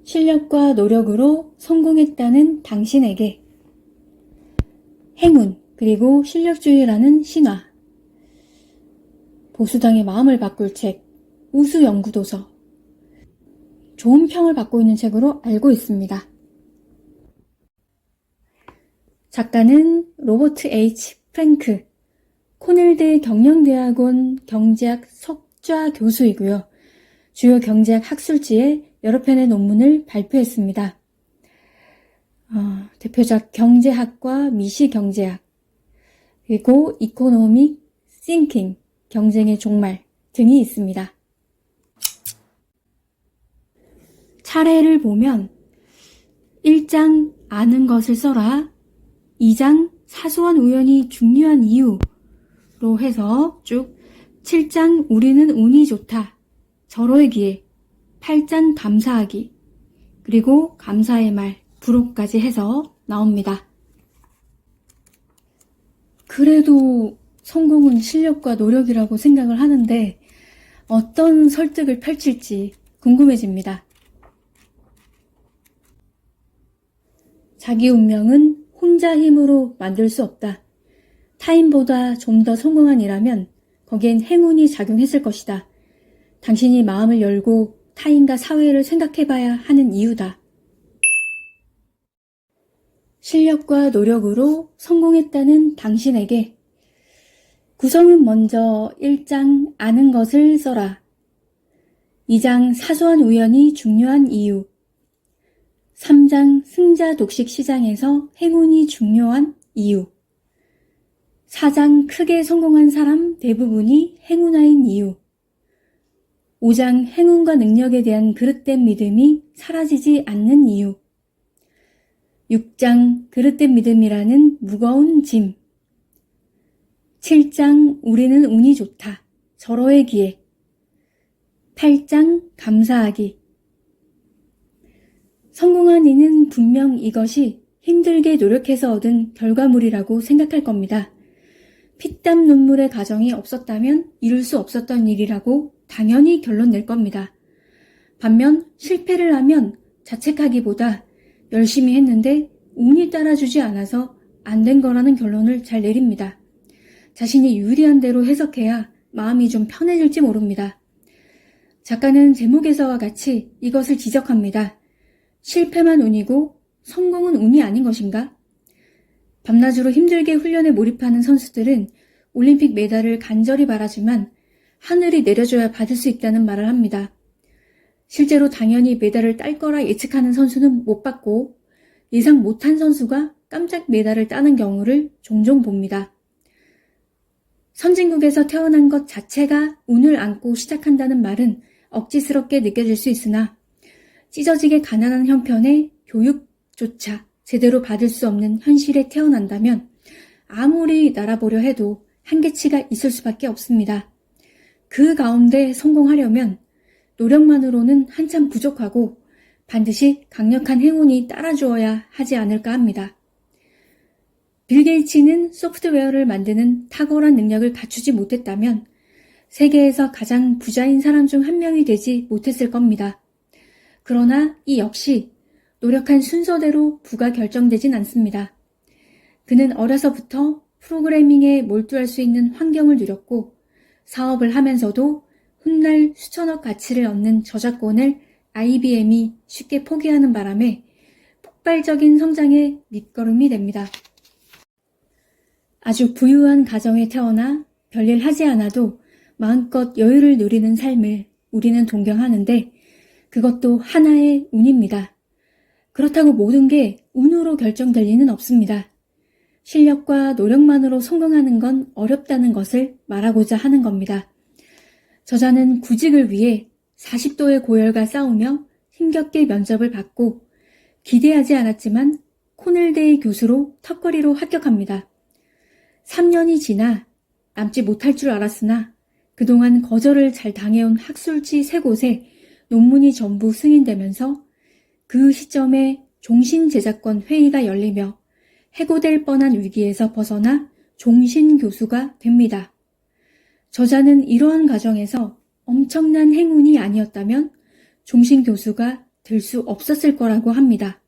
실력과 노력으로 성공했다는 당신에게 행운 그리고 실력주의라는 신화 보수당의 마음을 바꿀 책 우수연구도서 좋은 평을 받고 있는 책으로 알고 있습니다. 작가는 로버트 H. 프랭크 코넬대 경영대학원 경제학 석좌 교수이고요. 주요 경제학 학술지에 여러 편의 논문을 발표했습니다. 대표작 경제학과 미시경제학, 그리고 이코노믹 싱킹, 경쟁의 종말 등이 있습니다. 차례를 보면 1장 아는 것을 써라, 2장 사소한 우연이 중요한 이유로 해서 쭉 7장 우리는 운이 좋다, 절호의 기회, 8장 감사하기, 그리고 감사의 말, 불호까지 해서 나옵니다. 그래도 성공은 실력과 노력이라고 생각을 하는데 어떤 설득을 펼칠지 궁금해집니다. 자기 운명은 혼자 힘으로 만들 수 없다. 타인보다 좀 더 성공한 이라면 거기엔 행운이 작용했을 것이다. 당신이 마음을 열고 타인과 사회를 생각해봐야 하는 이유다. 실력과 노력으로 성공했다는 당신에게 구성은 먼저 1장 아는 것을 써라. 2장 사소한 우연이 중요한 이유. 3장 승자 독식 시장에서 행운이 중요한 이유. 4장 크게 성공한 사람 대부분이 행운아인 이유. 5장 행운과 능력에 대한 그릇된 믿음이 사라지지 않는 이유. 6장 그릇된 믿음이라는 무거운 짐. 7장 우리는 운이 좋다, 절호의 기회. 8장 감사하기. 성공한 이는 분명 이것이 힘들게 노력해서 얻은 결과물이라고 생각할 겁니다. 피땀 눈물의 과정이 없었다면 이룰 수 없었던 일이라고 당연히 결론 낼 겁니다. 반면 실패를 하면 자책하기보다 열심히 했는데 운이 따라주지 않아서 안 된 거라는 결론을 잘 내립니다. 자신이 유리한 대로 해석해야 마음이 좀 편해질지 모릅니다. 작가는 제목에서와 같이 이것을 지적합니다. 실패만 운이고 성공은 운이 아닌 것인가? 밤낮으로 힘들게 훈련에 몰입하는 선수들은 올림픽 메달을 간절히 바라지만 하늘이 내려줘야 받을 수 있다는 말을 합니다. 실제로 당연히 메달을 딸 거라 예측하는 선수는 못 받고 예상 못한 선수가 깜짝 메달을 따는 경우를 종종 봅니다. 선진국에서 태어난 것 자체가 운을 안고 시작한다는 말은 억지스럽게 느껴질 수 있으나 찢어지게 가난한 형편에 교육조차 제대로 받을 수 없는 현실에 태어난다면 아무리 날아보려 해도 한계치가 있을 수밖에 없습니다. 그 가운데 성공하려면 노력만으로는 한참 부족하고 반드시 강력한 행운이 따라주어야 하지 않을까 합니다. 빌 게이츠는 소프트웨어를 만드는 탁월한 능력을 갖추지 못했다면 세계에서 가장 부자인 사람 중 한 명이 되지 못했을 겁니다. 그러나 이 역시 노력한 순서대로 부가 결정되진 않습니다. 그는 어려서부터 프로그래밍에 몰두할 수 있는 환경을 누렸고 사업을 하면서도 훗날 수천억 가치를 얻는 저작권을 IBM이 쉽게 포기하는 바람에 폭발적인 성장의 밑거름이 됩니다. 아주 부유한 가정에 태어나 별일 하지 않아도 마음껏 여유를 누리는 삶을 우리는 동경하는데 그것도 하나의 운입니다. 그렇다고 모든 게 운으로 결정될 리는 없습니다. 실력과 노력만으로 성공하는 건 어렵다는 것을 말하고자 하는 겁니다. 저자는 구직을 위해 40도의 고열과 싸우며 힘겹게 면접을 받고 기대하지 않았지만 코넬대의 교수로 턱걸이로 합격합니다. 3년이 지나 남지 못할 줄 알았으나 그동안 거절을 잘 당해온 학술지 3곳에 논문이 전부 승인되면서 그 시점에 종신제작권 회의가 열리며 해고될 뻔한 위기에서 벗어나 종신교수가 됩니다. 저자는 이러한 과정에서 엄청난 행운이 아니었다면 종신교수가 될 수 없었을 거라고 합니다.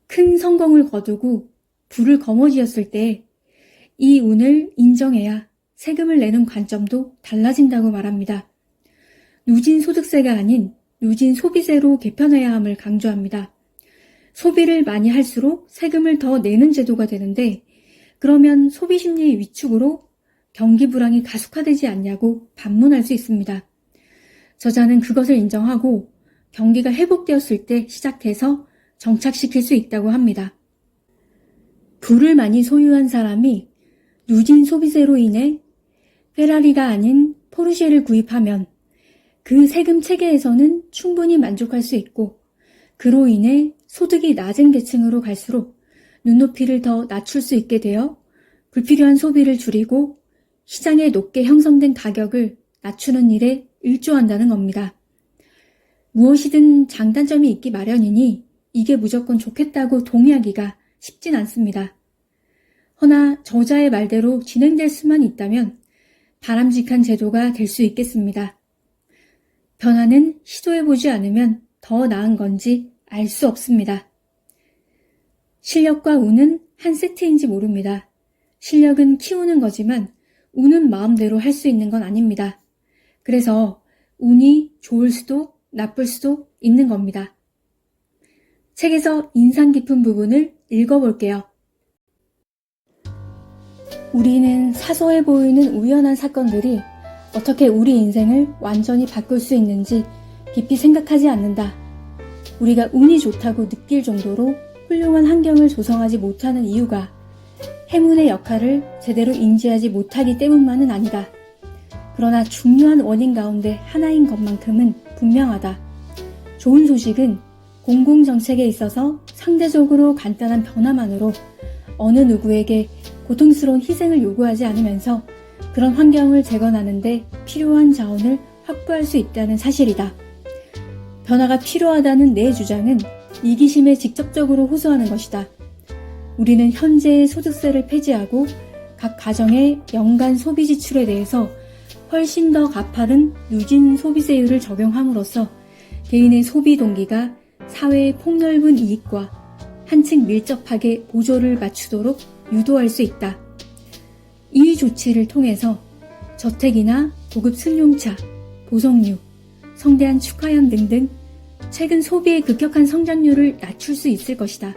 큰 성공을 거두고 부를 거머쥐었을 때 이 운을 인정해야 세금을 내는 관점도 달라진다고 말합니다. 누진 소득세가 아닌 누진 소비세로 개편해야 함을 강조합니다. 소비를 많이 할수록 세금을 더 내는 제도가 되는데 그러면 소비 심리의 위축으로 경기 불황이 가속화되지 않냐고 반문할 수 있습니다. 저자는 그것을 인정하고 경기가 회복되었을 때 시작해서 정착시킬 수 있다고 합니다. 부를 많이 소유한 사람이 누진 소비세로 인해 페라리가 아닌 포르쉐를 구입하면 그 세금 체계에서는 충분히 만족할 수 있고 그로 인해 소득이 낮은 계층으로 갈수록 눈높이를 더 낮출 수 있게 되어 불필요한 소비를 줄이고 시장에 높게 형성된 가격을 낮추는 일에 일조한다는 겁니다. 무엇이든 장단점이 있기 마련이니 이게 무조건 좋겠다고 동의하기가 쉽진 않습니다. 허나 저자의 말대로 진행될 수만 있다면 바람직한 제도가 될 수 있겠습니다. 변화는 시도해보지 않으면 더 나은 건지 알 수 없습니다. 실력과 운은 한 세트인지 모릅니다. 실력은 키우는 거지만 운은 마음대로 할 수 있는 건 아닙니다. 그래서 운이 좋을 수도 나쁠 수도 있는 겁니다. 책에서 인상 깊은 부분을 읽어볼게요. 우리는 사소해 보이는 우연한 사건들이 어떻게 우리 인생을 완전히 바꿀 수 있는지 깊이 생각하지 않는다. 우리가 운이 좋다고 느낄 정도로 훌륭한 환경을 조성하지 못하는 이유가 행운의 역할을 제대로 인지하지 못하기 때문만은 아니다. 그러나 중요한 원인 가운데 하나인 것만큼은 분명하다. 좋은 소식은 공공정책에 있어서 상대적으로 간단한 변화만으로 어느 누구에게 고통스러운 희생을 요구하지 않으면서 그런 환경을 재건하는 데 필요한 자원을 확보할 수 있다는 사실이다. 변화가 필요하다는 내 주장은 이기심에 직접적으로 호소하는 것이다. 우리는 현재의 소득세를 폐지하고 각 가정의 연간 소비 지출에 대해서 훨씬 더 가파른 누진 소비세율을 적용함으로써 개인의 소비 동기가 사회의 폭넓은 이익과 한층 밀접하게 보조를 맞추도록 유도할 수 있다. 이 조치를 통해서 저택이나 고급 승용차, 보석류, 성대한 축하연 등등 최근 소비의 급격한 성장률을 낮출 수 있을 것이다.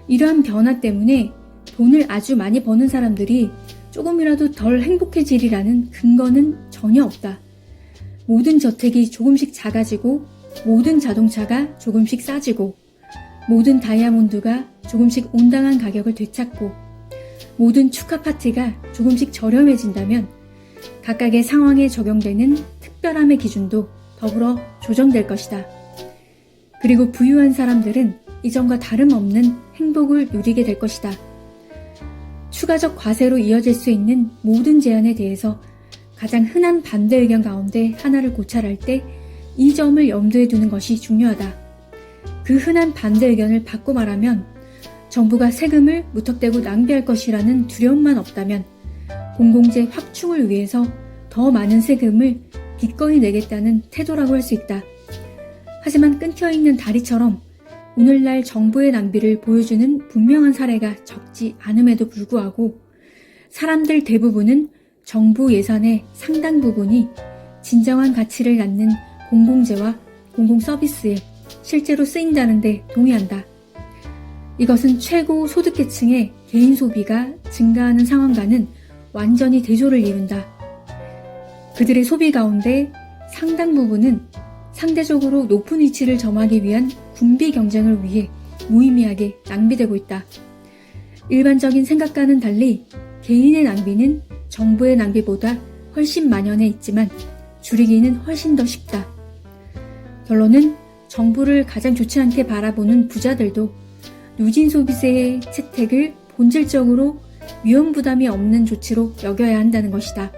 이러한 변화 때문에 돈을 아주 많이 버는 사람들이 조금이라도 덜 행복해지리라는 근거는 전혀 없다. 모든 저택이 조금씩 작아지고 모든 자동차가 조금씩 싸지고 모든 다이아몬드가 조금씩 온당한 가격을 되찾고 모든 축하 파티가 조금씩 저렴해진다면 각각의 상황에 적용되는 특별함의 기준도 더불어 조정될 것이다. 그리고 부유한 사람들은 이전과 다름없는 행복을 누리게 될 것이다. 추가적 과세로 이어질 수 있는 모든 제한에 대해서 가장 흔한 반대 의견 가운데 하나를 고찰할 때 이 점을 염두에 두는 것이 중요하다. 그 흔한 반대 의견을 바꿔 말하면 정부가 세금을 무턱대고 낭비할 것이라는 두려움만 없다면 공공재 확충을 위해서 더 많은 세금을 기꺼이 내겠다는 태도라고 할 수 있다. 하지만 끊겨있는 다리처럼 오늘날 정부의 낭비를 보여주는 분명한 사례가 적지 않음에도 불구하고 사람들 대부분은 정부 예산의 상당 부분이 진정한 가치를 낳는 공공재와 공공서비스에 실제로 쓰인다는 데 동의한다. 이것은 최고 소득계층의 개인 소비가 증가하는 상황과는 완전히 대조를 이룬다. 그들의 소비 가운데 상당 부분은 상대적으로 높은 위치를 점하기 위한 군비 경쟁을 위해 무의미하게 낭비되고 있다. 일반적인 생각과는 달리 개인의 낭비는 정부의 낭비보다 훨씬 만연해 있지만 줄이기는 훨씬 더 쉽다. 결론은 정부를 가장 좋지 않게 바라보는 부자들도 누진 소비세의 채택을 본질적으로 위험 부담이 없는 조치로 여겨야 한다는 것이다.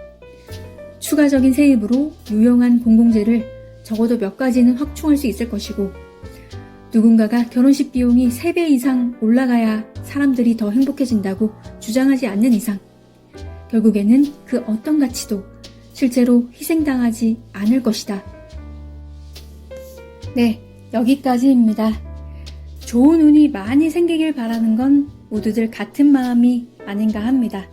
추가적인 세입으로 유용한 공공재를 적어도 몇 가지는 확충할 수 있을 것이고 누군가가 결혼식 비용이 3배 이상 올라가야 사람들이 더 행복해진다고 주장하지 않는 이상 결국에는 그 어떤 가치도 실제로 희생당하지 않을 것이다. 네, 여기까지입니다. 좋은 운이 많이 생기길 바라는 건 모두들 같은 마음이 아닌가 합니다.